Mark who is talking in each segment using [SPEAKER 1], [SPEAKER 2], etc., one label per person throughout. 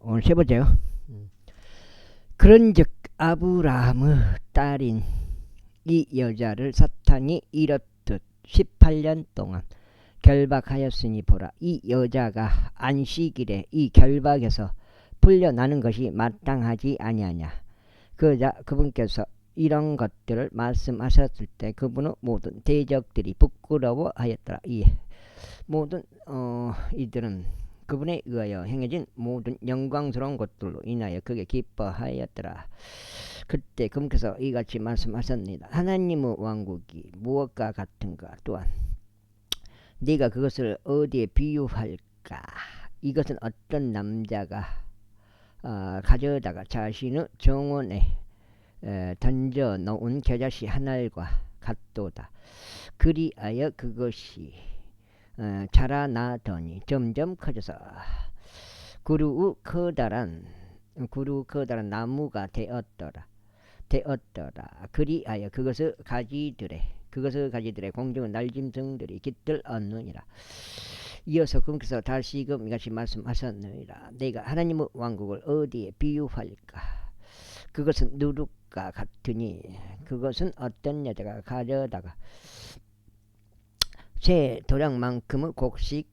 [SPEAKER 1] 오늘 세 번째요. 그런즉 아브라함의 딸인 이 여자를 사탄이 이렇듯 18년 동안 결박하였으니 보라, 이 여자가 안식일에 이 결박에서 풀려나는 것이 마땅하지 아니하냐. 그분께서 이런 것들을 말씀하셨을 때 그분의 모든 대적들이 부끄러워하였더라. 이 모든 이들은 그분에 의하여 행해진 모든 영광스러운 것들로 인하여 그게 기뻐하였더라. 그때 그분께서 이같이 말씀하셨습니다. 하나님의 왕국이 무엇과 같은가, 또한 네가 그것을 어디에 비유할까. 이것은 어떤 남자가 가져다가 자신의 정원에 던져 놓은 겨자씨 한 알과 같도다. 그리하여 그것이 자라나더니 점점 커져서 구루 커다란 나무가 되었더라. 그리하여 그것의 가지들의 공중의 날짐승들이 깃들 얻느니라. 이어서 그분께서 다시금 이같이 말씀하셨느니라. 내가 하나님의 왕국을 어디에 비유할까. 그것은 누룩과 같으니 그것은 어떤 여자가 가져다가 새 도량만큼의 곡식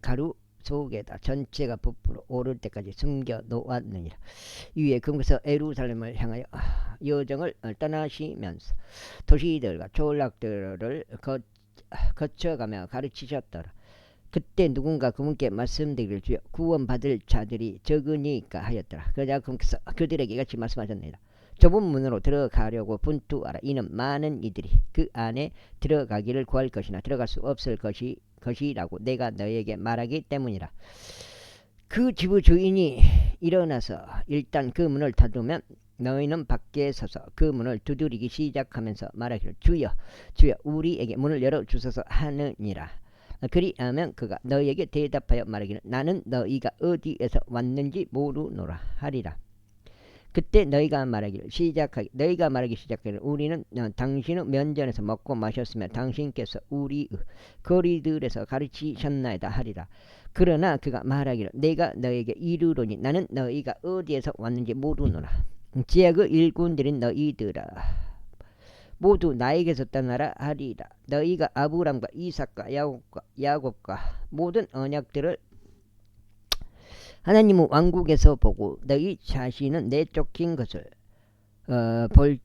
[SPEAKER 1] 가루 속에다 전체가 부풀어 오를 때까지 숨겨 놓았느니라. 위에 그분께서 예루살렘을 향하여 여정을 떠나시면서 도시들과 촌락들을 거쳐가며 가르치셨더라. 그때 누군가 그분께 말씀드리기를 주여 구원받을 자들이 적으니까 하였더라. 그러자 그분께서 그들에게 같이 말씀하셨느니라. 좁은 문으로 들어가려고 분투하라. 이는 많은 이들이 그 안에 들어가기를 구할 것이나 들어갈 수 없을 것이라고 내가 너에게 말하기 때문이라. 그 집의 주인이 일어나서 일단 그 문을 닫으면 너희는 밖에 서서 그 문을 두드리기 시작하면서 말하기를 주여 우리에게 문을 열어주소서 하느니라. 그리하면 그가 너희에게 대답하여 말하기를 나는 너희가 어디에서 왔는지 모르노라 하리라. 그때 너희가 말하기 시작하기를 우리는 당신의 면전에서 먹고 마셨으며 당신께서 우리의 거리들에서 가르치셨나이다 하리라. 그러나 그가 말하기를 내가 너에게 이르노니 나는 너희가 어디에서 왔는지 모르노라. 지역의 일꾼들인 너희들아 모두 나에게서 떠나라 하리라. 너희가 아브람과 이삭과 야곱과 모든 언약들을 하나님의 왕국에서 보고 너희 자신은 내쫓긴 것을 볼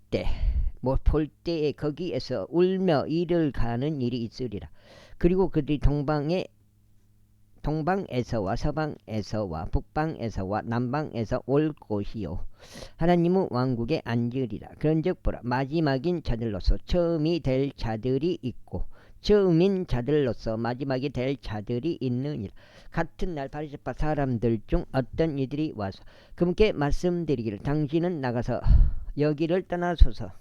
[SPEAKER 1] 때에 거기에서 울며 이를 가는 일이 있으리라. 그리고 그들이 동방에서와 서방에서와 북방에서와 남방에서 올 것이요 하나님의 왕국에 앉으리라. 그런즉 보라, 마지막인 자들로서 처음이 될 자들이 있고 처음인 자들로서 마지막이 될 자들이 있느니라. 같은 날 바리새파 사람들 중 어떤 이들이 와서 그분께 말씀드리기를 당신은 나가서 여기를 떠나소서.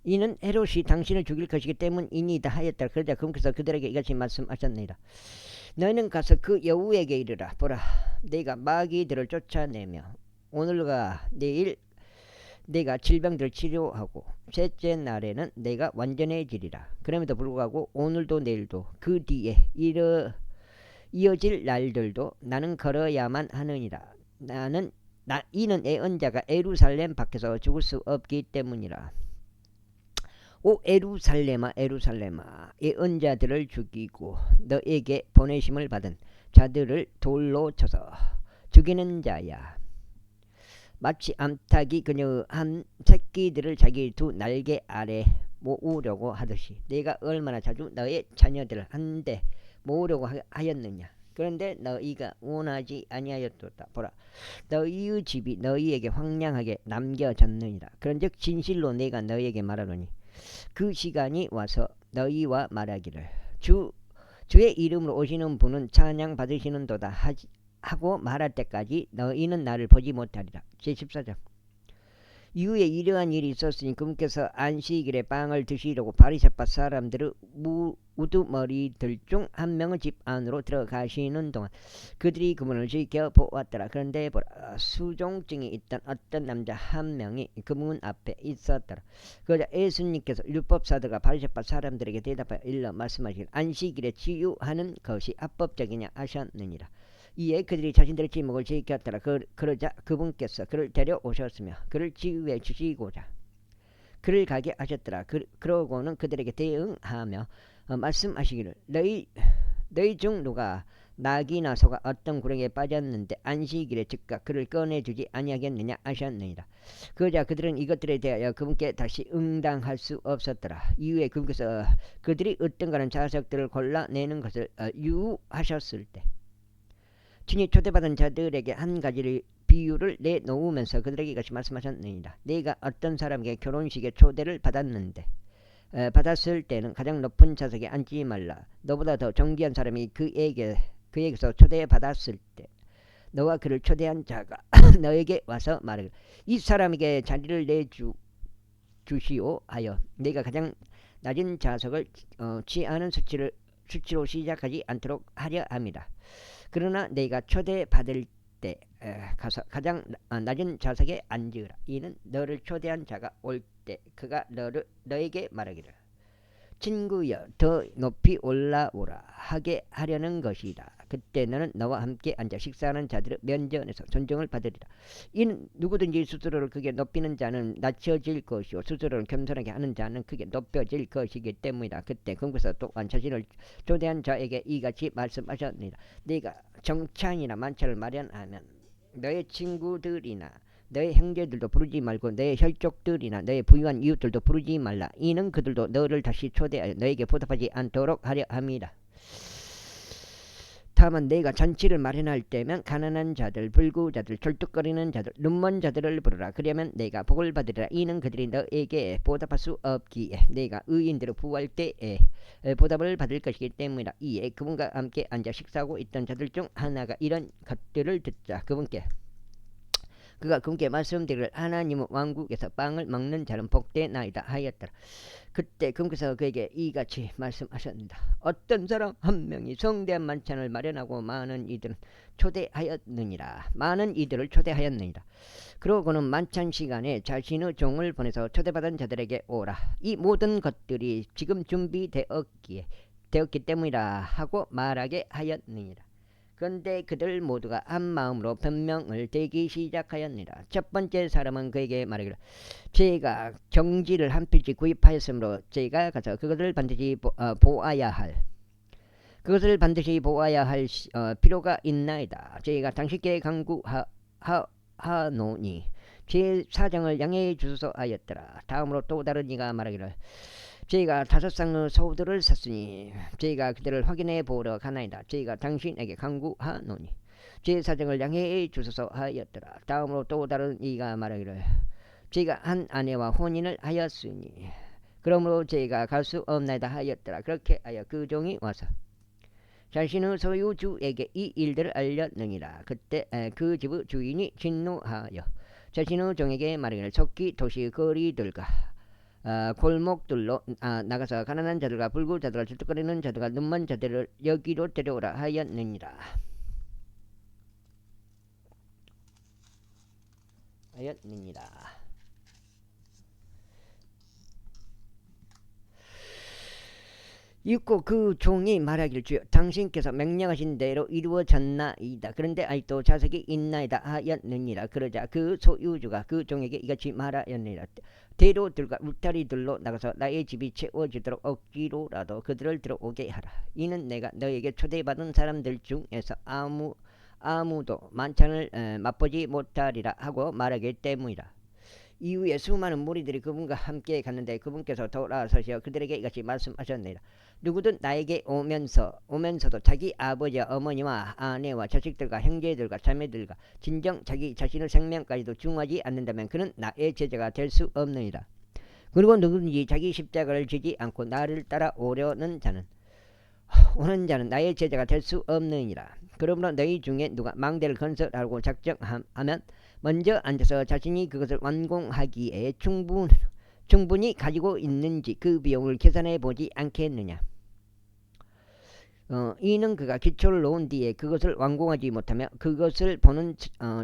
[SPEAKER 1] 이는 헤롯이 당신을 죽일 것이기 때문이니이다 하였다. 그러자 그분께서 그들에게 이같이 말씀하셨느니라. 너희는 가서 그 여우에게 이르라. 보라, 내가 마귀들을 쫓아내며 오늘과 내일 내가 질병들을 치료하고 셋째 날에는 내가 완전해지리라. 그럼에도 불구하고 오늘도 내일도 그 뒤에 이어질 날들도 나는 걸어야만 하느니라. 이는 애언자가 예루살렘 밖에서 죽을 수 없기 때문이라. 오 예루살렘아 예언자들을 죽이고 너에게 보내심을 받은 자들을 돌로 쳐서 죽이는 자야. 마치 암탉이 그녀의 한 새끼들을 자기 두 날개 아래 모으려고 하듯이 내가 얼마나 자주 너의 자녀들을 한데 모으려고 하였느냐. 그런데 너희가 원하지 아니하였도다. 보라, 너희의 집이 너희에게 황량하게 남겨졌느니라. 그런즉 진실로 내가 너희에게 말하노니 그 시간이 와서 너희와 말하기를 주의 이름으로 오시는 분은 찬양 받으시는도다 하고 말할 때까지 너희는 나를 보지 못하리라. 제14장. 이후에 이러한 일이 있었으니 그분께서 안식일에 빵을 드시려고 바리새파 사람들의 우두머리들 중 한 명의 집 안으로 들어가시는 동안 그들이 그분을 지켜보았더라. 그런데 보라, 수종증이 있던 어떤 남자 한 명이 그 문 앞에 있었더라. 그러자 예수님께서 율법사들과 바리새파 사람들에게 대답하여 일러 말씀하시기를 안식일에 치유하는 것이 합법적이냐 하셨느니라. 이에 그들이 자신들의 지목을 지켰더라. 그러자 그분께서 그를 데려오셨으며 그를 치유해 주시고자 그를 가게 하셨더라. 그러고는 그들에게 대응하며 말씀하시기를 너희 중 누가 낙이나 소가 어떤 구렁이에 빠졌는데 안식일에 즉각 그를 꺼내주지 아니하겠느냐 하셨느니라. 그러자 그들은 이것들에 대하여 그분께 다시 응당할 수 없었더라. 이후에 그분께서 그들이 어떤가는 자석들을 골라내는 것을 유하셨을 때 친히 초대받은 자들에게 한 가지를 비유를 내놓으면서 그들에게 이같이 말씀하셨느니라. 내가 어떤 사람에게 결혼식에 초대를 받았을 때는 가장 높은 좌석에 앉지 말라. 너보다 더 존귀한 사람이 그에게서 초대받았을 때 너와 그를 초대한 자가 너에게 와서 말하기를 이 사람에게 자리를 내주시오 하여 내가 가장 낮은 좌석을 취하는 수치로 시작하지 않도록 하려 함이다. 그러나 내가 초대받을 때 가서 가장 낮은 좌석에 앉으라. 이는 너를 초대한 자가 올 때 그가 너에게 말하기를 친구여 더 높이 올라오라 하게 하려는 것이다. 그때 너는 너와 함께 앉아 식사하는 자들의 면전에서 존경을 받으리라. 이는 누구든지 스스로를 크게 높이는 자는 낮춰질 것이요 스스로를 겸손하게 하는 자는 크게 높여질 것이기 때문이다. 그때 그분께서 또한 자신을 초대한 자에게 이같이 말씀하셨느니라. 네가 정찬이나 만찬을 마련하면 너의 친구들이나 너의 형제들도 부르지 말고 너의 혈족들이나 너의 부유한 이웃들도 부르지 말라. 이는 그들도 너를 다시 초대하여 너에게 보답하지 않도록 하려 함이라. 다만 내가 잔치를 마련할 때면 가난한 자들, 불구자들, 절뚝거리는 자들, 눈먼 자들을 부르라. 그러면 내가 복을 받으리라. 이는 그들이 너에게 보답할 수 없기에 내가 의인들을 부활 때에 보답을 받을 것이기 때문이라. 이에 그분과 함께 앉아 식사하고 있던 자들 중 하나가 이런 것들을 듣자 그가 그분께 말씀드리기를 하나님의 왕국에서 빵을 먹는 자는 복되나이다 하였더라. 그때 그분께서 그에게 이같이 말씀하셨습니다. 어떤 사람 한 명이 성대한 만찬을 마련하고 많은 이들을 초대하였느니라. 그러고는 만찬 시간에 자신의 종을 보내서 초대받은 자들에게 오라. 이 모든 것들이 지금 준비되었기 때문이라 하고 말하게 하였느니라. 그런데 그들 모두가 한 마음으로 변명을 대기 시작하였느니라. 첫 번째 사람은 그에게 말하기를 제가 경지를 한 필지 구입하였으므로 제가 가서 그것을 반드시 보아야 할 필요가 있나이다. 제가 당신께 강구하노니 제 사정을 양해해 주소서 하였더라. 다음으로 또 다른 이가 말하기를 제가 5쌍의 소들을 샀으니 제가 그들을 확인해 보러 가나이다. 제가 당신에게 강구하노니 제 사정을 양해해 주소서 하였더라. 다음으로 또 다른 이가 말하기를 제가 한 아내와 혼인을 하였으니 그러므로 제가 갈 수 없나이다 하였더라. 그렇게 하여 그 종이 와서 자신의 소유주에게 이 일들을 알렸느니라. 그때 그 집의 주인이 진노하여 자신의 종에게 말하기를 속히 도시 거리들과 골목들로 나가서 가난한 자들과 불구자들과 질투거리는 자들과 눈먼 자들을 여기로 데려오라 하였느니라. 읽고 그 종이 말하기를 주여 당신께서 명령하신 대로 이루어졌나이다. 그런데 아직도 자석이 있나이다 하였느니라. 그러자 그 소유주가 그 종에게 이같이 말하였느니라. 대로들과 울타리들로 나가서 나의 집이 채워지도록 억지로라도 그들을 들어오게 하라. 이는 내가 너에게 초대받은 사람들 중에서 아무도 만찬을 맛보지 못하리라 하고 말하기 때문이라. 이후에 수많은 무리들이 그분과 함께 갔는데 그분께서 돌아서셔 그들에게 이같이 말씀하셨느니라. 누구든 나에게 오면서도 자기 아버지와 어머니와 아내와 자식들과 형제들과 자매들과 진정 자기 자신의 생명까지도 중하지 않는다면 그는 나의 제자가 될 수 없느니라. 그리고 누구든지 자기 십자가를 지지 않고 나를 따라 오는 자는 나의 제자가 될 수 없느니라. 그러므로 너희 중에 누가 망대를 건설하고 작정하면 먼저 앉아서 자신이 그것을 완공하기에 충분히 가지고 있는지 그 비용을 계산해 보지 않겠느냐. 이는 그가 기초를 놓은 뒤에 그것을 완공하지 못하며 그것을 보는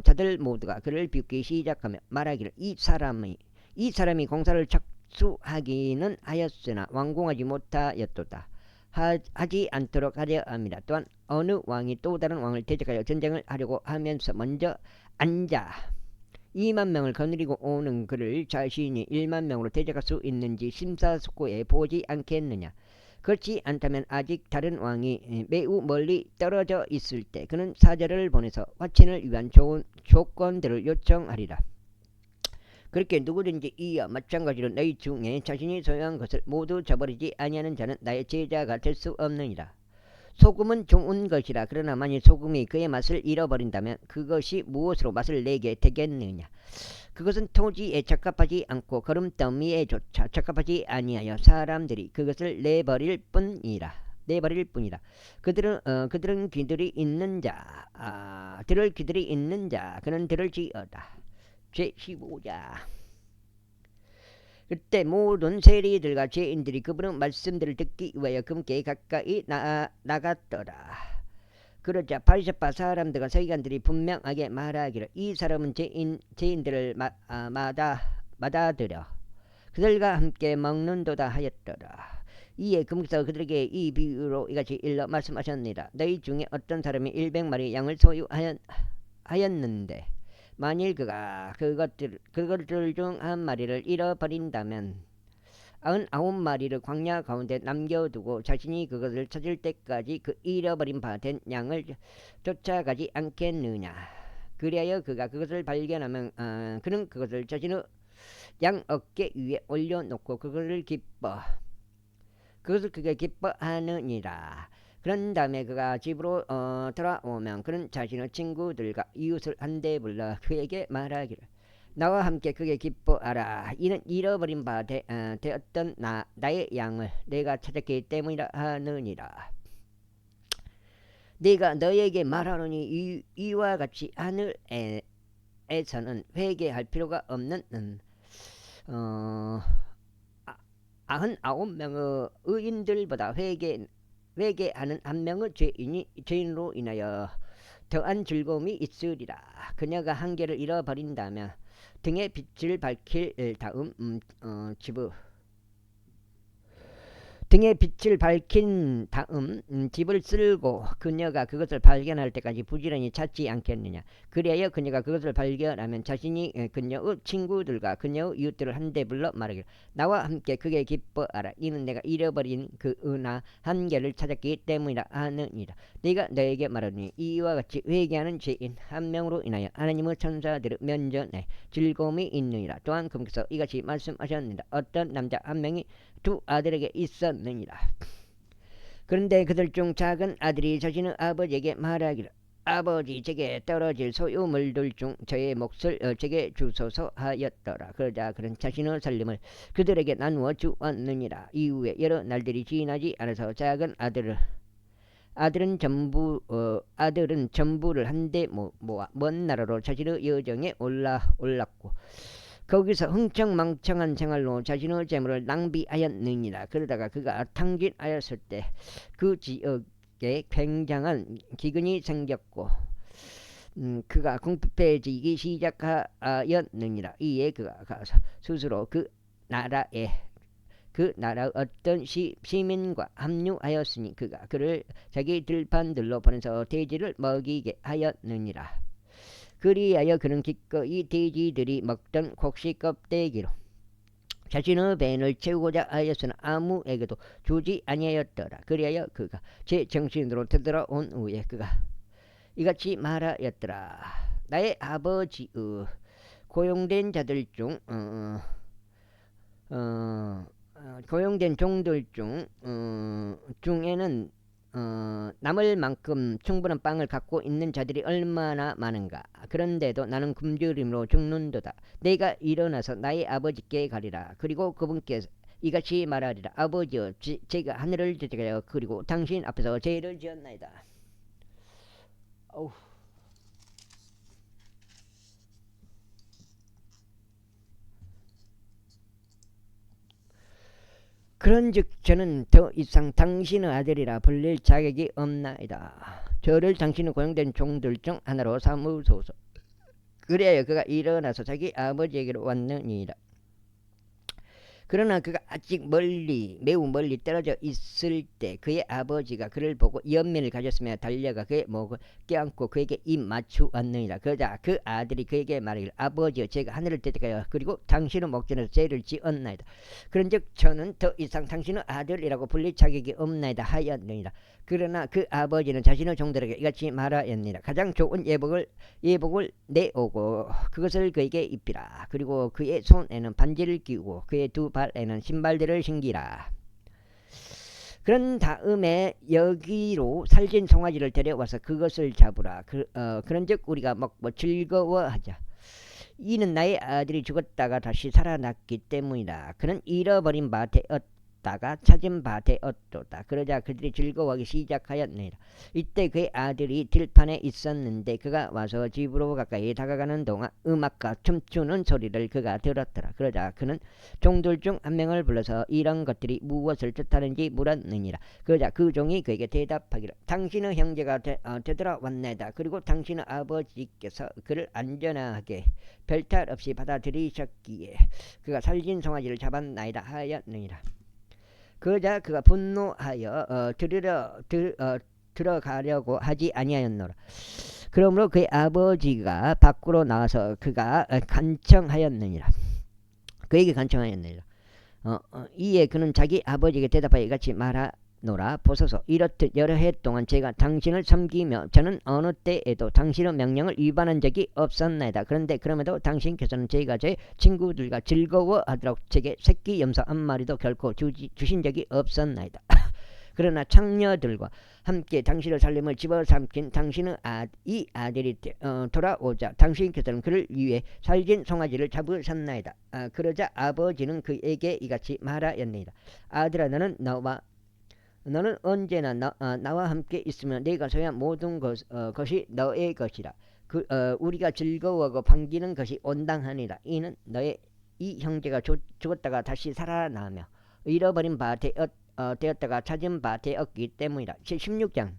[SPEAKER 1] 자들 모두가 그를 비웃기 시작하며 말하기를 이 사람이 공사를 착수하기는 하였으나 완공하지 못하였도다. 하지 않도록 하려 합니다. 또한 어느 왕이 또 다른 왕을 대적하여 전쟁을 하려고 하면서 먼저 앉아 2만 명을 거느리고 오는 그를 자신이 1만 명으로 대적할 수 있는지 심사숙고해 보지 않겠느냐. 그렇지 않다면 아직 다른 왕이 매우 멀리 떨어져 있을 때 그는 사절을 보내서 화친을 위한 좋은 조건들을 요청하리라. 그렇게 누구든지 이와 마찬가지로 너희 중에 자신이 소유한 것을 모두 저버리지 아니하는 자는 나의 제자가 될 수 없느니라. 소금은 좋은 것이라. 그러나 만일 소금이 그의 맛을 잃어버린다면 그것이 무엇으로 맛을 내게 되겠느냐. 그것은 토지에 적합하지 않고 거름더미에조차 적합하지 아니하여 사람들이 그것을 내버릴 뿐이라. 그들은 귀들이 있는 자, 들을 귀들이 있는 자, 그는 들을지어다. 제15자. 그때 모든 세리들과 죄인들이 그분의 말씀들을 듣기 위하여 그분께 가까이 나갔더라. 그러자 바리새파 사람들과 서기관들이 분명하게 말하기를 이 사람은 죄인들을 맞아들여 그들과 함께 먹는도다 하였더라. 이에 그분께서 그들에게 이 비유로 이같이 일러 말씀하셨느니라. 너희 중에 어떤 사람이 100마리 양을 소유하였는데 만일 그가 그것들 중 한 마리를 잃어버린다면 99마리를 광야 가운데 남겨두고 자신이 그것을 찾을 때까지 그 잃어버린 바 된 양을 쫓아가지 않겠느냐. 그리하여 그가 그것을 발견하면 그는 그것을 자신의 양 어깨 위에 올려놓고 그것을 그게 기뻐하느니라. 그런 다음에 그가 집으로 돌아오면 그는 자신의 친구들과 이웃을 한데 불러 그에게 말하기를 나와 함께 그게 기뻐하라. 이는 잃어버린 바 되었던 나의 양을 내가 찾았기 때문이라 하느니라. 내가 너에게 말하노니 이와 같이 하늘에서는 회개할 필요가 없는 99명의 의인들보다 회개하는 한 명의 죄인으로 인하여 더한 즐거움이 있으리라. 그녀가 한 개를 잃어버린다면 등에 빛을 밝힌 다음 집을 쓸고 그녀가 그것을 발견할 때까지 부지런히 찾지 않겠느냐. 그리하여 그녀가 그것을 발견하면 자신이 그녀의 친구들과 그녀의 이웃들을 한데 불러 말하기를 나와 함께 그게 기뻐하라. 이는 내가 잃어버린 그 은하 한 개를 찾았기 때문이라 하느니라. 내가 너에게 말하니 이와 같이 회개하는 죄인 한 명으로 인하여 하나님의 천사들의 면전에 즐거움이 있느니라. 또한 그분께서 이같이 말씀하셨느니라. 어떤 남자 한 명이 두 아들에게 있었느니라. 그런데 그들 중 작은 아들이 자신의 아버지에게 말하기를 아버지 제게 떨어질 소유물들 중 저의 몫을 제게 주소서 하였더라. 그러자 그는 자신의 살림을 그들에게 나누어 주었느니라. 이후에 여러 날들이 지나지 않아서 작은 아들은 전부를 한데 모아 먼 나라로 자신의 여정에 올랐고 거기서 흥청망청한 생활로 자신의 재물을 낭비하였느니라. 그러다가 그가 탕진하였을 때 그 지역에 굉장한 기근이 생겼고 그가 궁핍해지기 시작하였느니라. 이에 그가 가서 스스로 그 나라의 어떤 시민과 합류하였으니 그가 그를 자기 들판들로 보내서 돼지를 먹이게 하였느니라. 그리하여 그는 기꺼이 돼지들이 먹던 곡식 껍데기로 자신의 배를 채우고자 하였으나 아무에게도 주지 아니하였더라. 그리하여 그가 제 정신으로 되돌아온 후에 그가 이같이 말하였더라. 나의 아버지의 고용된 자들 중 고용된 종들 중에는 남을 만큼 충분한 빵을 갖고 있는 자들이 얼마나 많은가. 그런데도 나는 굶주림으로 죽는도다. 내가 일어나서 나의 아버지께 가리라. 그리고 그분께서 이같이 말하리라. 아버지여 제가 하늘을 제작하여 그리고 당신 앞에서 죄를 지었나이다. 그런즉 저는 더 이상 당신의 아들이라 불릴 자격이 없나이다. 저를 당신의 고용된 종들 중 하나로 삼으소서. 그래야 그가 일어나서 자기 아버지에게로 왔느니라. 그러나 그가 아직 매우 멀리 떨어져 있을 때 그의 아버지가 그를 보고 연민을 가졌으며 달려가 그의 목을 껴안고 그에게 입 맞추었느니라. 그러자 그 아들이 그에게 말하기를 아버지여 제가 하늘을 대적하여 그리고 당신의 목전에서 죄를 지었나이다. 그런즉 저는 더 이상 당신의 아들이라고 불릴 자격이 없나이다 하였느니라. 그러나 그 아버지는 자신의 종들에게 이같이 말하였느니라. 가장 좋은 예복을 내오고 그것을 그에게 입히라. 그리고 그의 손에는 반지를 끼우고 그의 두 발에는 신발들을 신기라. 그런 다음에 여기로 살진 송아지를 데려와서 그것을 잡으라. 그런즉 우리가 먹고 즐거워하자. 이는 나의 아들이 죽었다가 다시 살아났기 때문이다. 그는 잃어버린 바 되었다가 찾은 바 되었도다. 그러자 그들이 즐거워하기 시작하였느니라. 이때 그의 아들이 들판에 있었는데 그가 와서 집으로 가까이 다가가는 동안 음악과 춤추는 소리를 그가 들었더라. 그러자 그는 종들 중 한 명을 불러서 이런 것들이 무엇을 뜻하는지 물었느니라. 그러자 그 종이 그에게 대답하기를 당신의 형제가 되돌아왔나이다. 그리고 당신의 아버지께서 그를 안전하게 별탈 없이 받아들이셨기에 그가 살진 송아지를 잡았나이다 하였느니라. 그러자 그가 분노하여 들어가려고 하지 아니하였노라. 그러므로 그의 아버지가 밖으로 나와서 그가 간청하였느니라. 그에게 간청하였느니라. 이에 그는 자기 아버지에게 대답하여 이같이 말하노라. 보소서 이렇듯 여러 해 동안 제가 당신을 섬기며 저는 어느 때에도 당신의 명령을 위반한 적이 없었나이다. 그럼에도 당신께서는 제가 제 친구들과 즐거워하도록 제게 새끼 염소 한 마리도 결코 주신 적이 없었나이다. 그러나 창녀들과 함께 당신의 살림을 집어삼킨 당신의 이 아들이 돌아오자 당신께서는 그를 위해 살진 송아지를 잡으셨나이다. 그러자 아버지는 그에게 이같이 말하였나이다. 아들아 너는 언제나 나와 함께 있으면 내가 소유한 모든 것이 너의 것이라. 우리가 즐거워하고 반기는 것이 온당하니라. 이는 너의 이 형제가 죽었다가 다시 살아나며 잃어버린 바 되었다가 찾은 바 되었기 때문이라. 16장.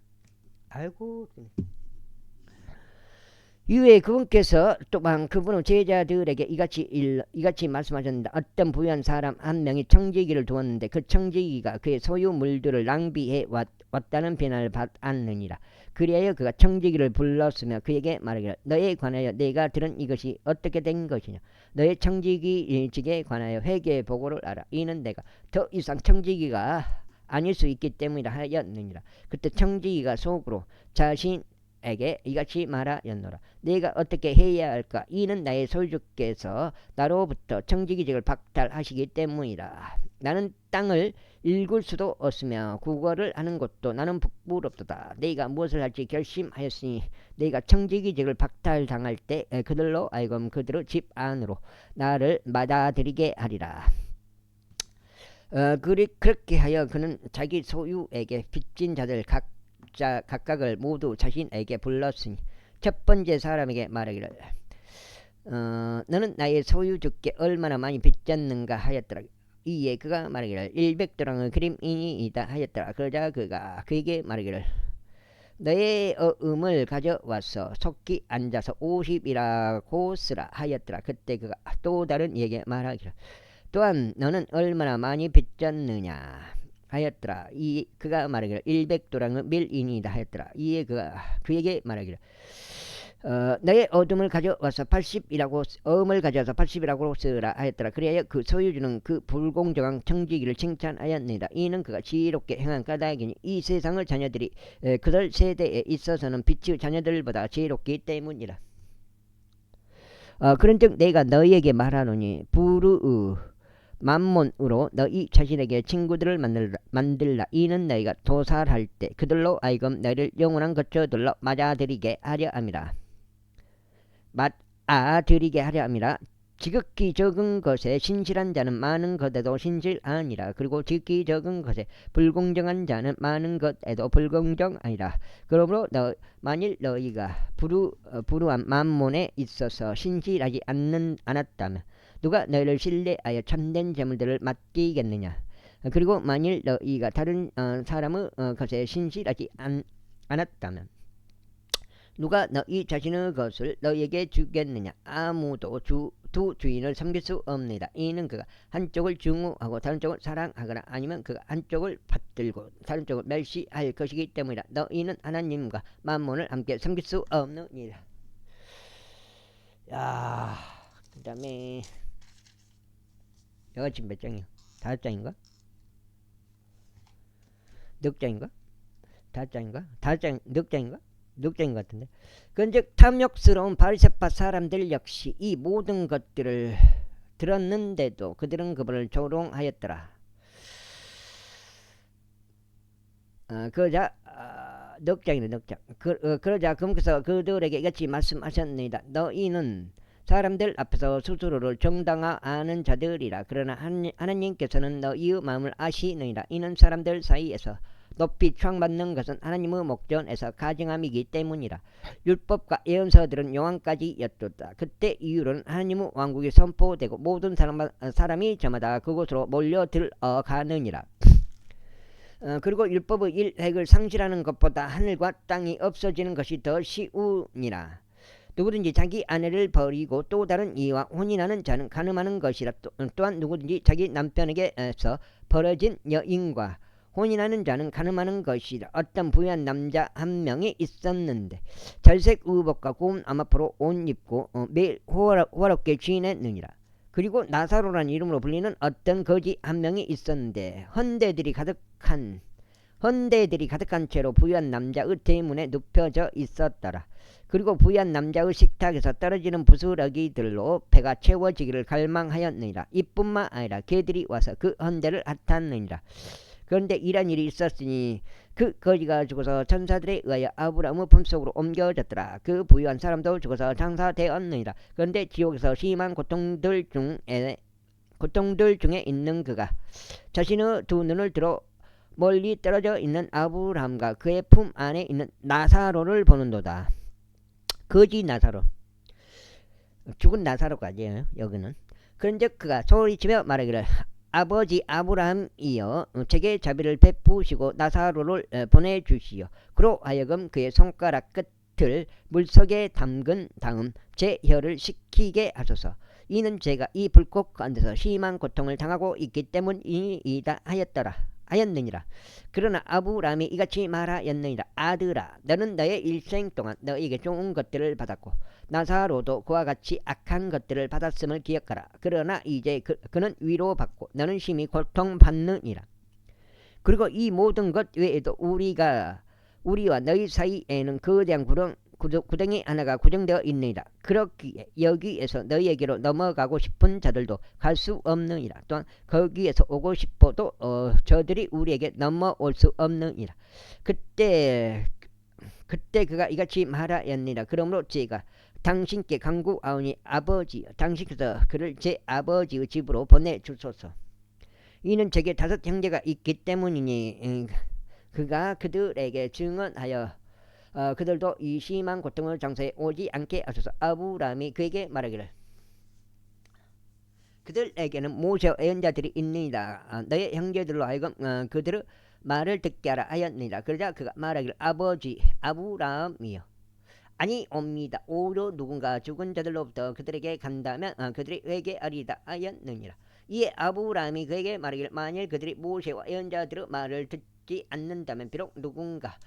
[SPEAKER 1] 아이고. 이후에 그분께서 또한 그분의 제자들에게 이같이 말씀하셨는데 어떤 부유한 사람 한 명이 청지기를 두었는데 그 청지기가 그의 소유물들을 낭비해 왔다는 비난을 받았느니라. 그리하여 그가 청지기를 불렀으며 그에게 말하기를 너에 관하여 내가 들은 이것이 어떻게 된 것이냐. 너의 청지기직에 관하여 회개 보고를 알아. 이는 내가 더 이상 청지기가 아닐 수 있기 때문이라 하였느니라. 그때 청지기가 속으로 자신에게 이같이 말하였노라. 내가 어떻게 해야 할까? 이는 나의 소유주께서 나로부터 청지기직을 박탈하시기 때문이라. 나는 땅을 읽을 수도 없으며 국어를 하는 것도 나는 부끄럽도다. 내가 무엇을 할지 결심하였으니 내가 청지기직을 박탈당할 때 그들로 하여금 그들의 집 안으로 나를 받아들이게 하리라. 그렇게 하여 그는 자기 소유에게 빚진 자들 각각을 모두 자신에게 불렀으니 첫 번째 사람에게 말하기를 너는 나의 소유주께 얼마나 많이 빚졌는가 하였더라. 이에 그가 말하기를 100도랑의 그림이니이다 하였더라. 그러자 그가 그에게 말하기를 너의 어음을 가져와서 속기 앉아서 50이라고 쓰라 하였더라. 그때 그가 또 다른 이에게 말하기를 또한 너는 얼마나 많이 빚졌느냐 하였더라. 그가 말하기를 100도랑의 밀이니이다 하였더라. 이에 그가 그에게 말하기를 너의 어음을 가져와서 80이라고 쓰라 하였더라. 그래야 그 소유주는 그 불공정한 청지기를 칭찬하였느니라. 이는 그가 지혜롭게 행한 까닭이니 이 세상의 자녀들이 그들 세대에 있어서는 빛의 자녀들보다 지혜롭기 때문이라. 그런즉 내가 너희에게 말하노니 부르의 만몬으로 너희 자신에게 친구들을 만들라. 이는 너희가 도살할 때 그들로 하여금 너희를 영원한 거처들로 맞아들이게 하려 함이라. 지극히 적은 것에 신실한 자는 많은 것에도 신실하니라. 그리고 지극히 적은 것에 불공정한 자는 많은 것에도 불공정하니라. 그러므로 만일 너희가 불우한 만몬에 있어서 신실하지 않았다면 누가 너희를 신뢰하여 참된 재물들을 맡기겠느냐. 그리고 만일 너희가 다른 사람의 것에 신실하지 않았다면 누가 너희 자신의 것을 너희에게 주겠느냐. 아무도 두 주인을 섬길 수 없느니라. 이는 그가 한쪽을 증오하고 다른 쪽을 사랑하거나 아니면 그가 한쪽을 받들고 다른 쪽을 멸시할 것이기 때문이라. 너희는 하나님과 만몬을 함께 섬길 수 없느니라. 야, 그 다음에 내가 지금 몇 장이야? 5장인가? 6장인가? 5장인가? 5장, 6장인가? 6장인 것 같은데. 그런즉 탐욕스러운 바리새파 사람들 역시 이 모든 것들을 들었는데도 그들은 그분을 조롱하였더라. 그러자 넉장이네 넉장. 그러자 그분께서 그들에게 이같이 말씀하셨느니라. 너희는 사람들 앞에서 스스로를 정당화하는 자들이라. 그러나 하나님께서는 너희의 마음을 아시느니라. 이는 사람들 사이에서 높이 추앙받는 것은 하나님의 목전에서 가증함이기 때문이라. 율법과 예언서들은 요한까지 였도다. 그때 이후로는 하나님의 왕국이 선포되고 모든 사람이 저마다 그곳으로 몰려 들어가느니라. 그리고 율법의 일획을 상실하는 것보다 하늘과 땅이 없어지는 것이 더 쉬우니라. 누구든지 자기 아내를 버리고 또 다른 이와 혼인하는 자는 간음하는 것이라. 또한 누구든지 자기 남편에게서 벌어진 여인과 혼인하는 자는 간음하는 것이라. 어떤 부유한 남자 한 명이 있었는데 잘색 의복과 고운 암화포로 옷 입고 매일 호화롭게 지냈느니라. 그리고 나사로라는 이름으로 불리는 어떤 거지 한 명이 있었는데 헌대들이 가득한 채로 부유한 남자의 대문에 눕혀져 있었더라. 그리고 부유한 남자의 식탁에서 떨어지는 부스러기들로 배가 채워지기를 갈망하였느니라. 이뿐만 아니라 개들이 와서 그 헌대를 핫하느니라. 그런데 이런 일이 있었으니 그 거지가 죽어서 천사들에 의하여 아브라함의 품속으로 옮겨졌더라. 그 부유한 사람도 죽어서 장사되었느니라. 그런데 지옥에서 심한 고통들 중에 있는 그가 자신의 두 눈을 들어 멀리 떨어져 있는 아브라함과 그의 품 안에 있는 나사로를 보는도다. 거지 나사로, 죽은 나사로까지예요 여기는. 그런즉 그가 소리치며 말하기를 아버지 아브라함이여 제게 자비를 베푸시고 나사로를 보내주시오. 그로 하여금 그의 손가락 끝을 물속에 담근 다음 제 혀를 식히게 하소서. 이는 제가 이 불꽃 가운데서 심한 고통을 당하고 있기 때문이다 하였느니라. 그러나 아브라함이 이같이 말하였느니라. 아들아, 너는 너의 일생 동안 너에게 좋은 것들을 받았고 나사로도 그와 같이 악한 것들을 받았음을 기억하라. 그러나 이제 그는 위로받고 너는 심히 고통받느니라. 그리고 이 모든 것 외에도 우리와 너희 사이에는 거대한 구덩이 하나가 고정되어 있느니라. 그렇기에 여기에서 너희에게로 넘어가고 싶은 자들도 갈 수 없느니라. 또한 거기에서 오고 싶어도 저들이 우리에게 넘어올 수 없느니라. 그때 그가 이같이 말하였느니라. 그러므로 제가 당신께 간구하오니 아버지여, 당신께서 그를 제 아버지의 집으로 보내주소서. 이는 제게 5 형제가 있기 때문이니 그가 그들에게 증언하여 그들도 이 심한 고통을 장사해 오지 않게 하소서. 아브라함이 그에게 말하기를 그들에게는 모세와 예언자들이 있느니라. 너의 형제들로 하여금 그들의 말을 듣게 하라 하였느니라. 그러자 그가 말하기를 아버지 아브라함이여, 아니 옵니다. 오히려 누군가 죽은 자들로부터 그들에게 간다면 그들이 회개하리다 하였느니라. 이에 아브라함이 그에게 말하기를 만일 그들이 모세와 예언자들의 말을 듣지 않는다면 비록 누군가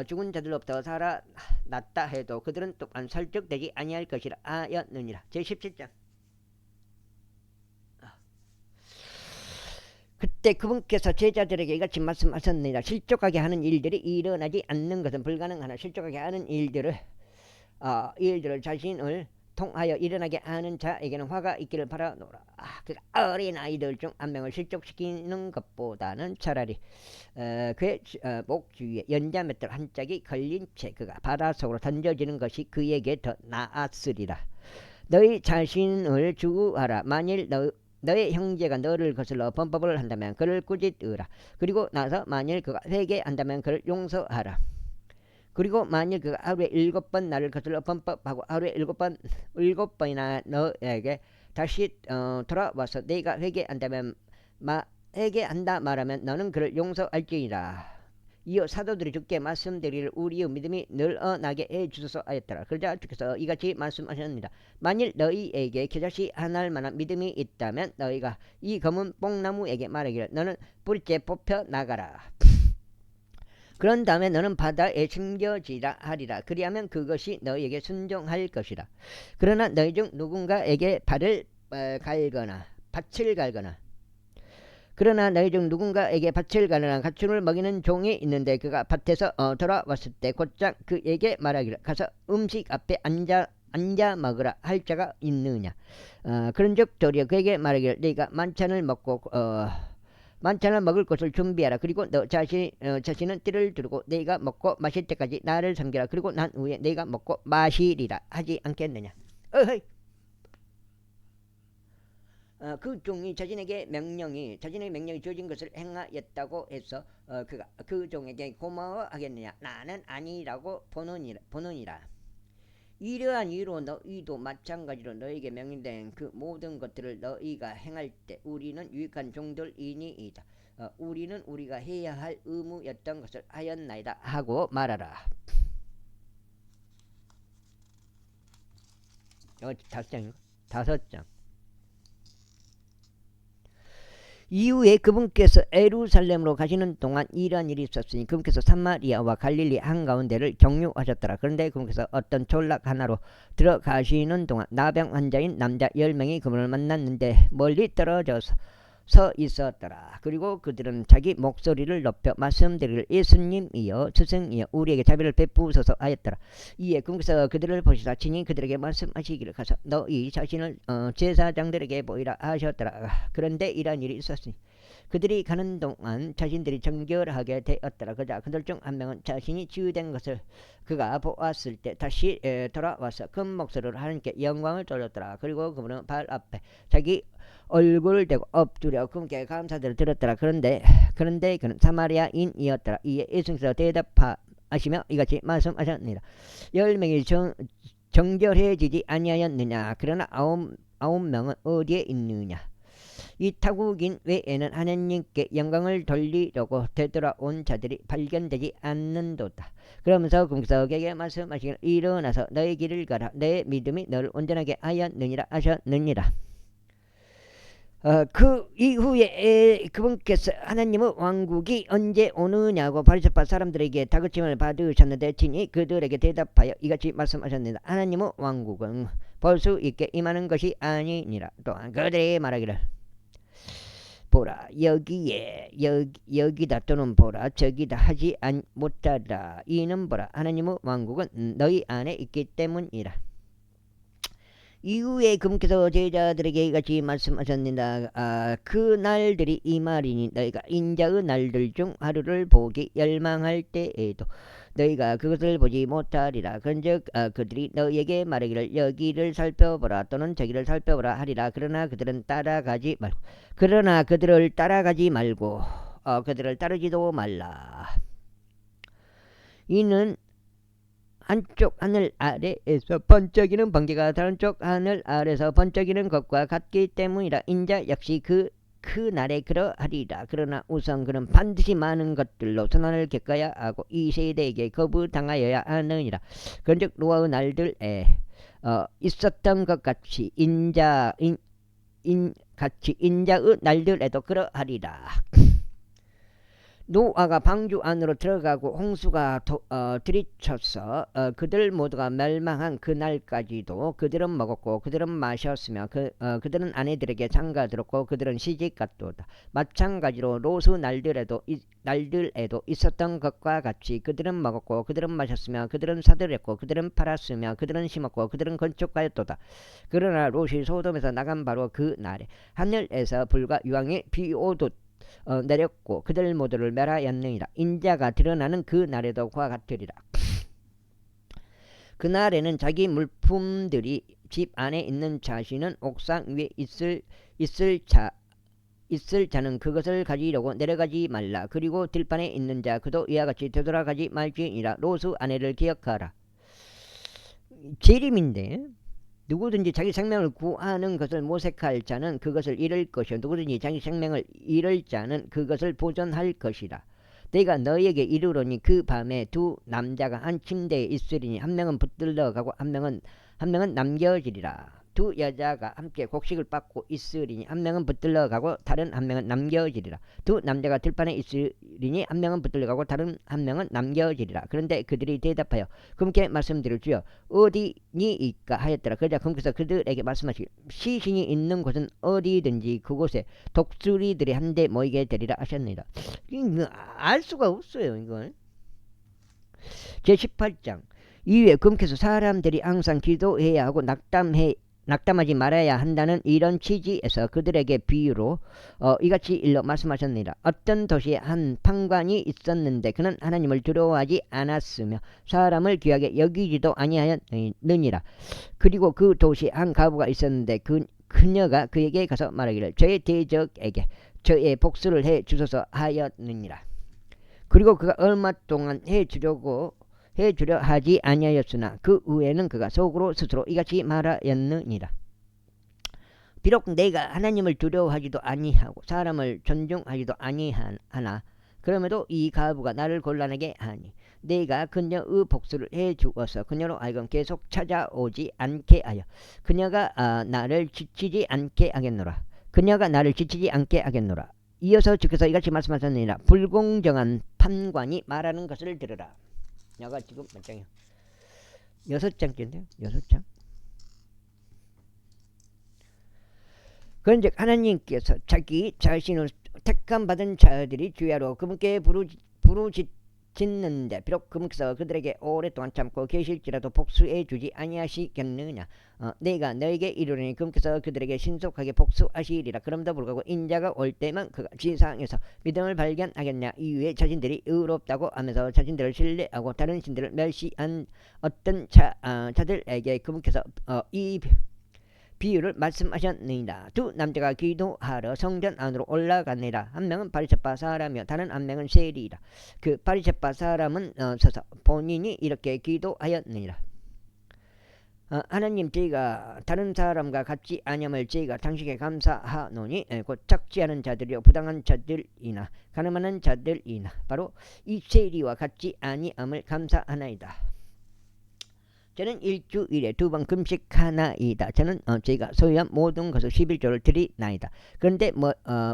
[SPEAKER 1] 죽은 자들로부터 살아났다 해도 그들은 또한 설득되지 아니할 것이라 하였느니라. 제17장. 그때 그분께서 제자들에게 이같이 말씀하셨느니라. 실족하게 하는 일들이 일어나지 않는 것은 불가능하나 실족하게 하는 일들을 자신을 통하여 일어나게 하는 자에게는 화가 있기를 바라노라. 그 어린 아이들 중 한 명을 실족시키는 것보다는 차라리 그의 목 주위에 연자맷돌 한 짝이 걸린 채 그가 바닷속으로 던져지는 것이 그에게 더 나았으리라. 너희 자신을 주의하라. 만일 너의 형제가 너를 거슬러 범법을 한다면 그를 꾸짖으라. 그리고 나서 만일 그가 회개한다면 그를 용서하라. 그리고 만일 그가 하루에 7번 나를 거슬러 범법하고 하루에 7번이나 너에게 다시 돌아와서 네가 회개한다면 에게 한다 말하면 너는 그를 용서할지니라. 이어 사도들이 주께 말씀드리를 우리의 믿음이 늘어나게 해주소서 하였더라. 그러자 주께서 이같이 말씀하셨습니다. 만일 너희에게 겨자씨 하나일 만한 믿음이 있다면 너희가 이 검은 뽕나무에게 말하기를 너는 뿌리째 뽑혀 나가라. 그런 다음에 너는 바다에 심겨지라 하리라. 그리하면 그것이 너희에게 순종할 것이라. 그러나 너희 중 누군가에게 밭을 갈거나 밭을 가느라 가축을 먹이는 종이 있는데 그가 밭에서 돌아왔을 때 곧장 그에게 말하기를 가서 음식 앞에 앉아 먹으라 할 자가 있느냐. 그런즉 도리어 그에게 말하기를 네가 만찬을 먹을 것을 준비하라. 그리고 너 자신은 띠를 두르고 네가 먹고 마실 때까지 나를 섬기라. 그리고 난 후에 네가 먹고 마시리라 하지 않겠느냐. 그 종이 자신의 명령이 주어진 것을 행하였다고 해서 그가 그 종에게 고마워하겠느냐. 나는 아니라고 보느니라. 이러한 이유로 너희도 마찬가지로 너희에게 명령된 그 모든 것들을 너희가 행할 때 우리는 유익한 종들이니이다. 우리는 우리가 해야 할 의무였던 것을 하였나이다 하고 말하라. 다섯 장. 이후에 그분께서 예루살렘으로 가시는 동안 이러한 일이 있었으니 그분께서 사마리아와 갈릴리 한가운데를 경유하셨더라. 그런데 그분께서 어떤 졸락 하나로 들어가시는 동안 나병 환자인 남자 10명이 그분을 만났는데 멀리 떨어져서 서 있었더라. 그리고 그들은 자기 목소리를 높여 말씀드리기를 예수님이여 스승이여 우리에게 자비를 베푸소서 하였더라. 이에 그분께서 그들을 보시사 친히 그들에게 말씀하시기를 가서 너희 자신을 제사장들에게 보이라 하셨더라. 그런데 이러한 일이 있었으니 그들이 가는 동안 자신들이 정결하게 되었더라. 그자 그들 중 한 명은 자신이 치유된 것을 그가 보았을 때 다시 돌아와서 큰 목소리로 하나님께 영광을 돌렸더라. 그리고 그분은 발 앞에 자기 얼굴을 대고 엎드려 그분께 감사들을 드렸더라. 그런데 그는 사마리아인이었더라. 이에 예수께서 대답하시며 이같이 말씀하셨느니라. 10명이 정결해지지 아니하였느냐. 그러나 아홉 명은 어디에 있느냐. 이 타국인 외에는 하나님께 영광을 돌리려고 되돌아온 자들이 발견되지 않는도다. 그러면서 그분께서 그에게 말씀하시기를 일어나서 너의 길을 가라. 내 믿음이 너를 온전하게 하였느니라 하셨느니라. 그 이후에 그분께서 하나님의 왕국이 언제 오느냐고 바리새파 사람들에게 다그침을 받으셨는데 친히 그들에게 대답하여 이같이 말씀하셨습니다. 하나님의 왕국은 볼 수 있게 임하는 것이 아니니라. 또한 그들에게 말하기를 보라 여기다 또는 보라 저기다 하지 못하라. 이는 보라 하나님의 왕국은 너희 안에 있기 때문이라. 이후에 그분께서 제자들에게 같이 말씀하셨느니라. 그 날들이 이 말이니 너희가 인자의 날들 중 하루를 보기 열망할 때에도 너희가 그것을 보지 못하리라. 그런즉 그들이 너희에게 말하기를 여기를 살펴보라 또는 저기를 살펴보라 하리라. 그러나 그들을 따라가지 말고 그들을 따르지도 말라. 이는 한쪽 하늘 아래에서 번쩍이는 번개가 다른 쪽 하늘 아래에서 번쩍이는 것과 같기 때문이라. 인자 역시 그 날에 그러하리라. 그러나 우선 그는 반드시 많은 것들로 선한을 겪어야 하고 이 세대에게 거부당하여야 하느니라. 그런즉 노아의 날들에 있었던 것 같이 인자의 날들에도 그러하리라. 노아가 방주 안으로 들어가고 홍수가 들이쳐서 그들 모두가 멸망한 그날까지도 그들은 먹었고 그들은 마셨으며 그들은 아내들에게 장가들었고 그들은 시집갔도다. 마찬가지로 롯의 날들에도 있었던 것과 같이 그들은 먹었고 그들은 마셨으며 그들은 사들였고 그들은 팔았으며 그들은 심었고 그들은 건축하였도다. 그러나 롯이 소돔에서 나간 바로 그 날에 하늘에서 불과 유황이 비오듯 내렸고 그들 모두를 멸하였느니라. 인자가 드러나는 그 날에도 그와 같으리라. 그날에는 자기 물품들이 집 안에 있는 자신은 옥상 위에 있을 자는 그것을 가지려고 내려가지 말라. 그리고 들판에 있는 자 그도 이와 같이 되돌아가지 말지니라. 롯의 아내를 기억하라. 재림인데 누구든지 자기 생명을 구하는 것을 모색할 자는 그것을 잃을 것이요 누구든지 자기 생명을 잃을 자는 그것을 보존할 것이라. 내가 너희에게 이르노니 그 밤에 두 남자가 한 침대에 있으리니 한 명은 붙들러 가고 한 명은 남겨지리라. 두 여자가 함께 곡식을 빻고 있으리니 한 명은 붙들러 가고 다른 한 명은 남겨지리라. 두 남자가 들판에 있으리니 한 명은 붙들러 가고 다른 한 명은 남겨지리라. 그런데 그들이 대답하여 금께 말씀드릴 주여 어디니이까 하였더라. 그러자 금께서 그들에게 말씀하시기 시신이 있는 곳은 어디든지 그곳에 독수리들이 한데 모이게 되리라 하셨느니라. 알 수가 없어요 이걸. 제18장 이후에 금께서 사람들이 항상 기도해야 하고 낙담하지 말아야 한다는 이런 취지에서 그들에게 비유로 이같이 일러 말씀하셨느니라. 어떤 도시에 한 판관이 있었는데 그는 하나님을 두려워하지 않았으며 사람을 귀하게 여기지도 아니하였느니라. 그리고 그 도시에 한 과부가 있었는데 그녀가 그에게 가서 말하기를 저의 대적에게 저의 복수를 해 주소서 하였느니라. 그리고 그가 얼마 동안 해주려 하지 아니하였으나 그 후에는 그가 속으로 스스로 이같이 말하였느니라. 비록 내가 하나님을 두려워하지도 아니하고 사람을 존중하지도 아니하나 그럼에도 이 과부가 나를 곤란하게 하니 내가 그녀의 복수를 해주어서 그녀로 하여금 계속 찾아오지 않게 하여 그녀가 나를 지치지 않게 하겠노라. 이어서 주께서 이같이 말씀하셨느니라. 불공정한 판관이 말하는 것을 들으라. 여가 지금 몇 장이야? 6장째인데요. 6장. 그런즉 하나님께서 자기 자신을 택함 받은 자들이 주야로 그분께 부르짖는데 비록 그분께서 그들에게 오랫동안 참고 계실지라도 복수해 주지 아니하시겠느냐. 내가 너에게 이르노니 그분께서 그들에게 신속하게 복수하시리라. 그럼에도 불구하고 인자가 올 때만 그가 지상에서 믿음을 발견하겠냐. 이후에 자신들이 의롭다고 하면서 자신들을 신뢰하고 다른 신들을 멸시한 어떤 자들에게 그분께서 이 비유를 말씀하셨느니라. 두 남자가 기도하러 성전 안으로 올라가니라. 한 명은 바리새파 사람이요 다른 한 명은 세리라. 그 바리새파 사람은 서서 본인이 이렇게 기도하였느니라. 하나님 저희가 다른 사람과 같지 아니함을 저희가 당신께 감사하노니 곧 착취하는 자들이요 부당한 자들이나 가늠하는 자들이나 바로 이 세리와 같지 아니함을 감사하나이다. 저는 일주일에 2번 금식하나이다. 저는 저희가 소유한 모든 것을 11조를 드리나이다. 그런데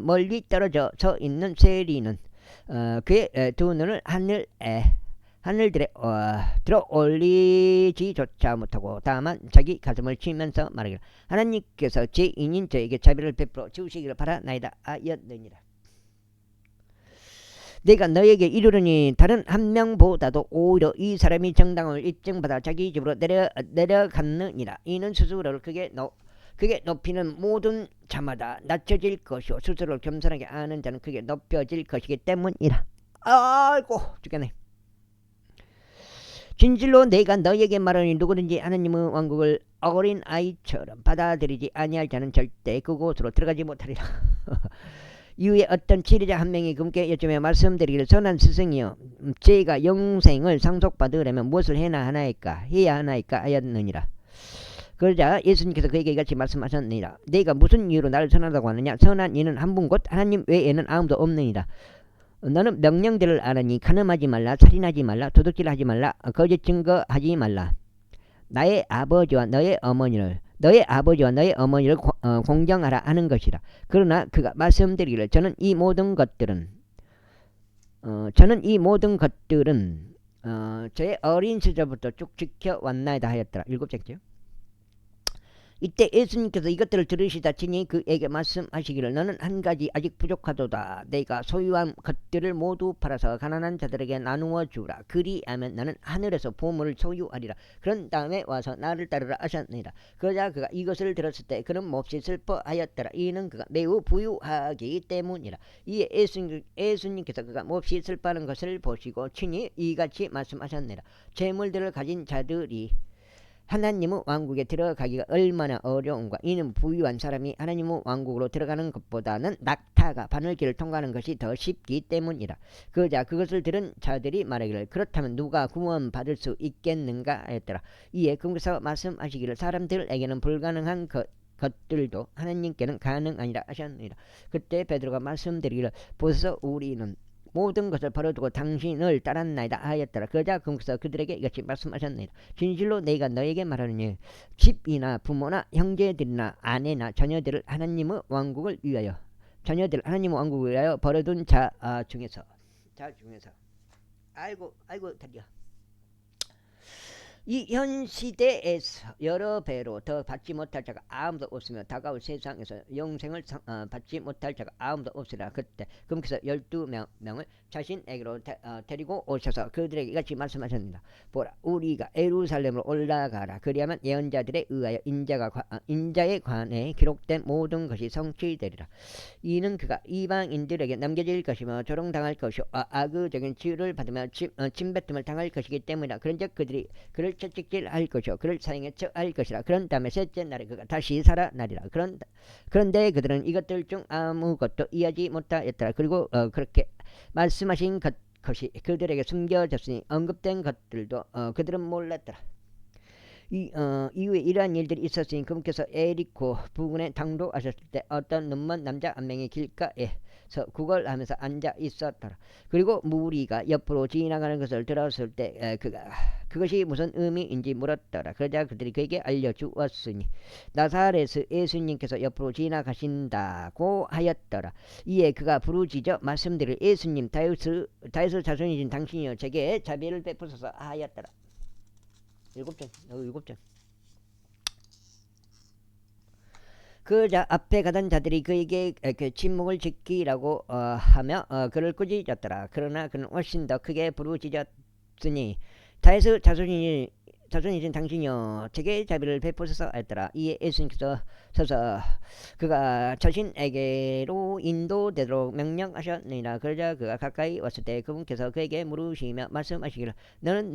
[SPEAKER 1] 멀리 떨어져 서 있는 세리는 그의 두 눈을 하늘들에 들어 올리지조차 못하고 다만 자기 가슴을 치면서 말하기를 하나님께서 죄인인 저에게 자비를 베풀어 주시기를 바라나이다 하였느니라. 내가 너에게 이르르니 다른 한 명보다도 오히려 이 사람이 정당함을 입증받아 자기 집으로 내려갔느니라. 이는 스스로를 크게 높이는 모든 자마다 낮춰질 것이요 스스로를 겸손하게 아는 자는 크게 높여질 것이기 때문이라. 아이고 죽겠네. 진실로 내가 너에게 말하니 누구든지 하나님의 왕국을 어린 아이처럼 받아들이지 아니할 자는 절대 그곳으로 들어가지 못하리라. 이후에 어떤 지리자 한 명이 그분께 여쭈며 말씀드리기를 선한 스승이여 저희가 영생을 상속받으려면 무엇을 해야 하나이까 하였느니라. 그러자 예수님께서 그에게 같이 말씀하셨느니라. 내가 무슨 이유로 나를 선하다고 하느냐. 선한 이는 한 분 곧 하나님 외에는 아무도 없느니라. 너는 명령들을 알으니 간음하지 말라 살인하지 말라 도둑질하지 말라 거짓 증거하지 말라. 너의 아버지와 너의 어머니를 공경하라 하는 것이라. 그러나 그가 말씀드리기를 저는 이 모든 것들은 저의 어린 시절부터 쭉 지켜왔나이다 하였더라. 7장째요. 이때 예수님께서 이것들을 들으시다 치니 그에게 말씀하시기를 너는 한 가지 아직 부족하도다. 내가 소유한 것들을 모두 팔아서 가난한 자들에게 나누어 주라. 그리하면 너는 하늘에서 보물을 소유하리라. 그런 다음에 와서 나를 따르라 하셨느니라. 그러자 그가 이것을 들었을 때 그는 몹시 슬퍼하였더라. 이는 그가 매우 부유하기 때문이라. 이에 예수님께서 그가 몹시 슬퍼하는 것을 보시고 친히 이같이 말씀하셨느니라. 재물들을 가진 자들이 하나님의 왕국에 들어가기가 얼마나 어려운가. 이는 부유한 사람이 하나님의 왕국으로 들어가는 것보다는 낙타가 바늘길을 통과하는 것이 더 쉽기 때문이라. 그자 그것을 들은 자들이 말하기를 그렇다면 누가 구원받을 수 있겠는가 하였더라. 이에 그분께서 말씀하시기를 사람들에게는 불가능한 것들도 하나님께는 가능하니라 하셨느니라. 그때 베드로가 말씀드리기를 보소서 우리는 모든 것을 버려두고 당신을 따랐나이다 하였더라. 그러자 그분께서 그들에게 이같이 말씀하셨느니라. 진실로 내가 너에게 말하느니 집이나 부모나 형제들이나 아내나 자녀들을 하나님의 왕국을 위하여 버려둔 자 중에서 아이고 드디어 이 현 시대에서 여러 배로 더 받지 못할 자가 아무도 없으며 다가올 세상에서 영생을 받지 못할 자가 아무도 없으리라. 그때 그분께서 12명을 자신에게로 데리고 오셔서 그들에게 이같이 말씀하셨습니다. 보라 우리가 예루살렘으로 올라가라. 그리하면 예언자들에 의하여 인자의 관에 기록된 모든 것이 성취되리라. 이는 그가 이방인들에게 남겨질 것이며 조롱당할 것이요 악의적인 치유를 받으며 침뱉음을 당할 것이기 때문이라. 그런즉 그들이 그를 채찍질할 것이요 그를 사형에 처할 것이라. 그런 다음에 셋째 날에 그가 다시 살아나리라. 그런데 그들은 이것들 중 아무것도 이해하지 못하였더라. 그리고 그렇게 말씀하신 것이 그들에게 숨겨졌으니 언급된 것들도 그들은 몰랐더라. 이후에 이러한 일들이 있었으니 그분께서 에리코 부근에 당도하셨을 때 어떤 눈먼 남자 한 명이 길가에서 구걸하면서 앉아 있었더라. 그리고 무리가 옆으로 지나가는 것을 들었을 때 그것이 무슨 의미인지 물었더라. 그러자 그들이 그에게 알려주었으니 나사렛의 예수님께서 옆으로 지나가신다고 하였더라. 이에 그가 부르짖어 말씀드릴 예수님 다윗의 자손이신 당신이여 제게 자비를 베푸소서 하였더라. 7장. 그자 앞에 가던 자들이 그에게 침묵을 지키라고 하며 그를 꾸짖었더라. 그러나 그는 훨씬 더 크게 부르짖었으니 다윗의 자손이신 당신이여 제게 자비를 베푸소서 하였더라. 이에 예수님께서 서서 그가 자신에게로 인도되도록 명령하셨느니라. 그러자 그가 가까이 왔을 때 그분께서 그에게 물으시며 말씀하시기를 너는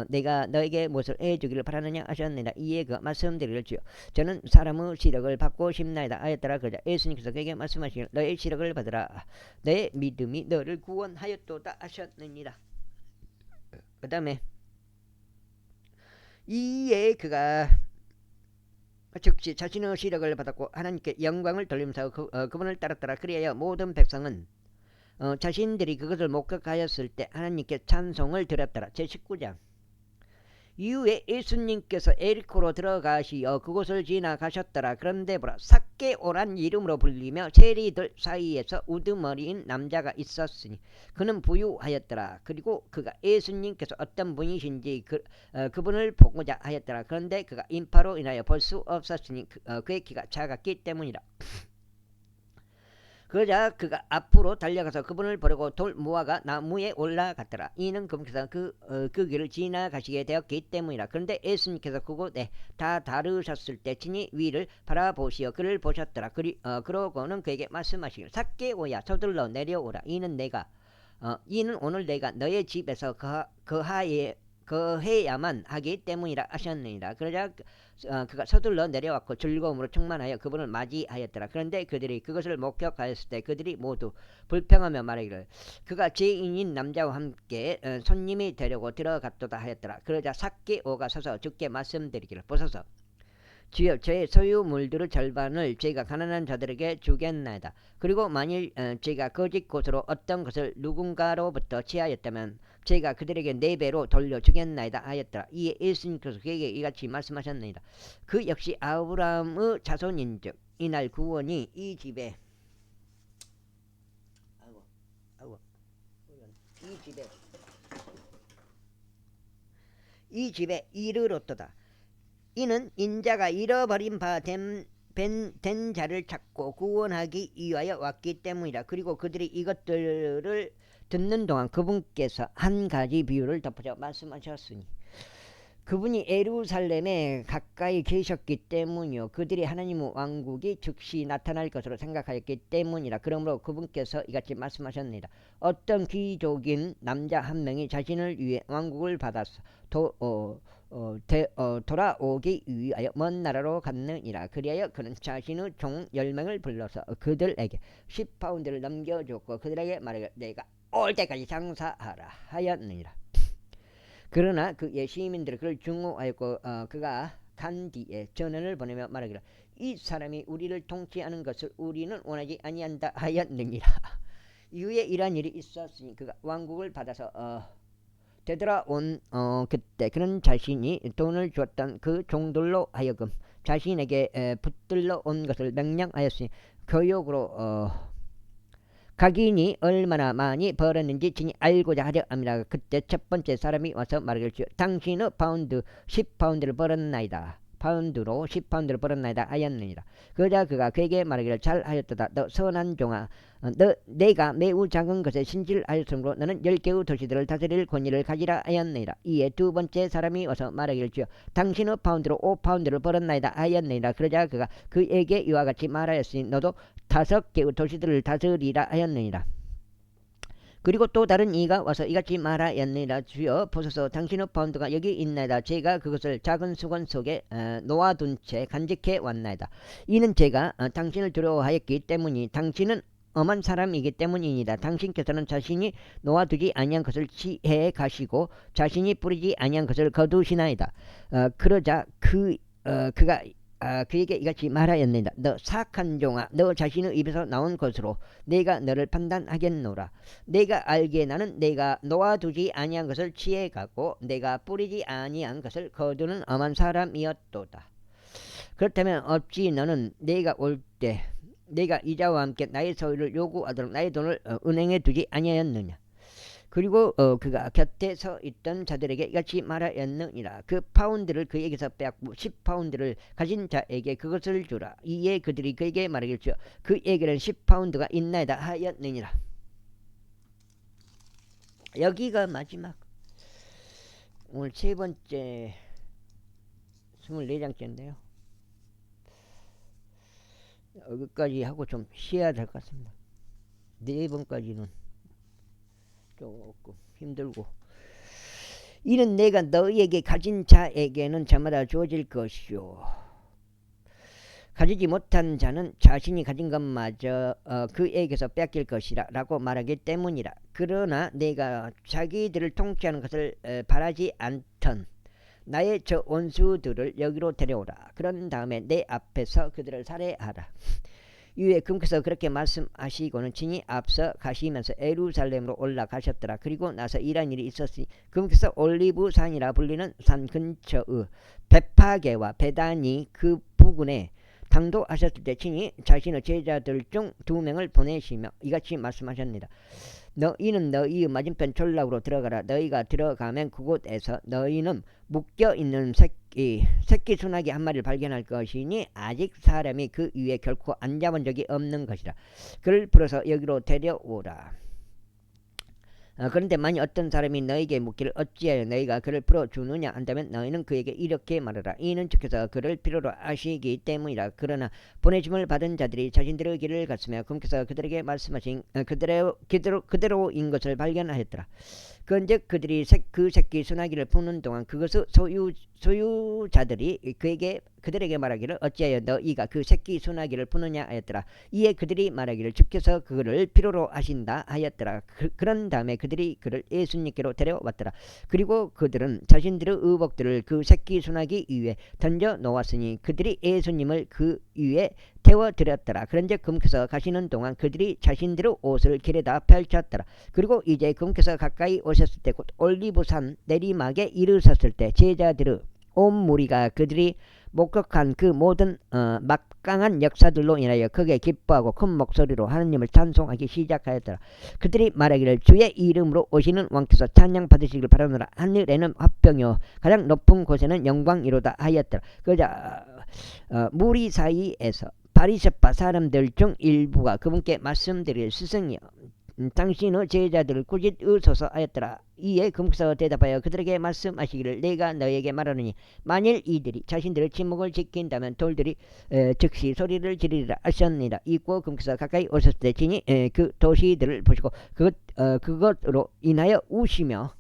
[SPEAKER 1] 내가 너에게 무엇을 해주기를 바라느냐 하셨느니라. 이에 그가 말씀드리기를 주여 저는 사람의 시력을 받고 싶나이다 하였더라. 그러자 예수님께서 그에게 말씀하시기를 너의 시력을 받으라 너의 믿음이 너를 구원하였도다 하셨느니라. 그 다음에 이에 그가 즉시 자신의 시력을 받았고 하나님께 영광을 돌리면서 그분을 따랐더라. 그리하여 모든 백성은 자신들이 그것을 목격하였을 때 하나님께 찬송을 드렸더라. 제19장. 이후에 예수님께서 에리코로 들어가시어 그곳을 지나가셨더라. 그런데 보라 삭개오란 이름으로 불리며 세리들 사이에서 우두머리인 남자가 있었으니 그는 부유하였더라. 그리고 그가 예수님께서 어떤 분이신지 그분을 보고자 하였더라. 그런데 그가 인파로 인하여 볼 수 없었으니 그의 키가 작았기 때문이라. 그러자 그가 앞으로 달려가서 그분을 버리고 돌 무화과 나무에 올라갔더라. 이는 그분께서 그 길을 지나가시게 되었기 때문이라. 그런데 예수님께서 그곳에 다 다르셨을 때 친히 위를 바라보시어 그를 보셨더라. 그러고는 그에게 말씀하시기를 삭개오야 서둘러 내려오라. 이는 오늘 내가 너의 집에서 거해야만 하기 때문이라 하셨느니라. 그러자 그가 서둘러 내려왔고 즐거움으로 충만하여 그분을 맞이하였더라. 그런데 그들이 그것을 목격하였을 때 그들이 모두 불평하며 말하기를 그가 죄인인 남자와 함께 손님이 되려고 들어갔도다 하였더라. 그러자 삭개오가 서서 주께 말씀드리기를 보소서 주여 저의 소유물들의 절반을 제가 가난한 자들에게 주겠나이다. 그리고 만일 제가 거짓 곳으로 어떤 것을 누군가로부터 취하였다면 제가 그들에게 4배로 돌려주겠나이다 하였더라. 이에 예수님께서 그에게 이같이 말씀하셨나이다. 그 역시 아브라함의 자손인즉 이날 구원이 이 집에 이르렀도다. 이는 인자가 잃어버린 바 된 자를 찾고 구원하기 위하여 왔기 때문이라. 그리고 그들이 이것들을 듣는 동안 그분께서 한 가지 비유를 덧붙여 말씀하셨으니 그분이 예루살렘에 가까이 계셨기 때문이요 그들이 하나님의 왕국이 즉시 나타날 것으로 생각하였기 때문이라. 그러므로 그분께서 이같이 말씀하셨습니다. 어떤 귀족인 남자 한 명이 자신을 위해 왕국을 받아서 돌아오기 위하여 먼 나라로 갔느니라. 그리하여 그는 자신의 종 10명을 불러서 그들에게 10파운드를 넘겨줬고 그들에게 말하기를 내가 올 때까지 장사하라 하였느니라. 그러나 그의 시민들은 그를 증오하였고 그가 간 뒤에 전언을 보내며 말하기를 이 사람이 우리를 통치하는 것을 우리는 원하지 아니한다 하였느니라. 이후에 이러한 일이 있었으니 그가 왕국을 받아서 되돌아온 그때 그는 자신이 돈을 주었던 그 종들로 하여금 자신에게 붙들러 온 것을 명령하였으니 교역으로 각인이 얼마나 많이 벌었는지 친히 알고자 하려 합니다. 그때 첫 번째 사람이 와서 말하기를 당신의 파운드 10파운드를 벌었나이다. 파운드로 10파운드를 벌었나이다 하였느니라. 그러자 그가 그에게 말하기를 잘하였도다. 너 선한 종아, 내가 매우 작은 것에 신실하였으므로 너는 10개의 도시들을 다스릴 권위를 가지라 하였느니라. 이에 두 번째 사람이 와서 말하기를 당신의 파운드로 5파운드를 벌었나이다 하였느니라. 그러자 그가 그에게 이와 같이 말하였으니 너도 5개의 도시들을 다스리라 하였느니라. 그리고 또 다른 이가 와서 이같이 말하였느니라. 주여 보소서 당신의 파운드가 여기 있나이다. 제가 그것을 작은 수건 속에 놓아둔 채 간직해 왔나이다. 이는 제가 당신을 두려워하였기 때문이 당신은 엄한 사람이기 때문이니다. 당신께서는 자신이 놓아두지 아니한 것을 취해 가시고 자신이 뿌리지 아니한 것을 거두시나이다. 그러자 그가 그에게 이같이 말하였느니라. 너 사악한 종아, 너 자신의 입에서 나온 것으로 내가 너를 판단하겠노라. 내가 알기에 나는 내가 놓아두지 아니한 것을 취해가고 내가 뿌리지 아니한 것을 거두는 엄한 사람이었도다. 그렇다면 어찌 너는 내가 올 때 내가 이자와 함께 나의 소유를 요구하도록 나의 돈을 은행에 두지 아니하였느냐. 그리고 그가 곁에 서 있던 자들에게 이같이 말하였느니라. 그 파운드를 그에게서 빼앗고 10파운드를 가진 자에게 그것을 주라. 이에 그들이 그에게 말하기를 그에게는 10파운드가 있나이다 하였느니라. 여기가 마지막 오늘 세 번째 24장째인데요. 여기까지 하고 좀 쉬어야 될 것 같습니다. 네 번까지는 조금 힘들고 이는 내가 너희에게 가진 자에게는 저마다 주어질 것이요 가지지 못한 자는 자신이 가진 것마저 그에게서 뺏길 것이라 라고 말하기 때문이라. 그러나 내가 자기들을 통치하는 것을 바라지 않던 나의 저 원수들을 여기로 데려오라. 그런 다음에 내 앞에서 그들을 살해하라. 이에 금께서 그렇게 말씀하시고는 친히 앞서 가시면서 예루살렘으로 올라가셨더라. 그리고 나서 이러한 일이 있었으니 금께서 올리브산이라 불리는 산 근처의 베파게와 베다니 그 부근에 당도하셨을 때 친히 자신의 제자들 중 2명을 보내시며 이같이 말씀하셨습니다. 너희는 너희의 맞은편 졸락으로 들어가라. 너희가 들어가면 그곳에서 너희는 묶여있는 새끼 소나기 한 마리를 발견할 것이니 아직 사람이 그 위에 결코 앉아본 적이 없는 것이라. 그를 풀어서 여기로 데려오라. 그런데 만일 어떤 사람이 너에게 묻기를 어찌하여 너희가 그를 풀어주느냐 한다면 너희는 그에게 이렇게 말하라. 이는 주께서 그를 필요로 하시기 때문이라. 그러나 보내심을 받은 자들이 자신들의 길을 갔으며 금께서 그들에게 말씀하신 그대로인 것을 발견하였더라. 그런즉 그들이 그 새끼 소나기를 푸는 동안 그것의 소유자들이 그들에게 말하기를 어찌하여 너희가 그 새끼 소나기를 푸느냐 하였더라. 이에 그들이 말하기를 주께서 그를 필요로 하신다 하였더라. 그런 다음에 그들이 그를 예수님께로 데려왔더라. 그리고 그들은 자신들의 의복들을 그 새끼 소나기 위에 던져 놓았으니 그들이 예수님을 그 위에 태워드렸더라. 그런즉 금께서 가시는 동안 그들이 자신들의 옷을 길에다 펼쳤더라. 그리고 이제 금께서 가까이 오셨을 때 곧 올리브산 내리막에 이르셨을 때 제자들의 온 무리가 그들이 목격한 그 모든 막강한 역사들로 인하여 크게 기뻐하고 큰 목소리로 하느님을 찬송하기 시작하였더라. 그들이 말하기를 주의 이름으로 오시는 왕께서 찬양 받으시길 바라노라. 하늘에는 화평이요 가장 높은 곳에는 영광이로다 하였더라. 그러자 무리 사이에서 바리새파 사람들 중 일부가 그분께 말씀드릴 스승이여 당신의 제자들을 꾸짖으소서 하였더라. 이에 금께서 대답하여 그들에게 말씀하시기를 내가 너에게 말하노니 만일 이들이 자신들의 침묵을 지킨다면 돌들이 즉시 소리를 지르리라 하셨느니라. 이고 금께서 가까이 오셨을 때 진이 그 도시들을 보시고 그것으로 인하여 우시며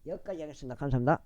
[SPEAKER 1] 여기까지 하겠습니다. 감사합니다.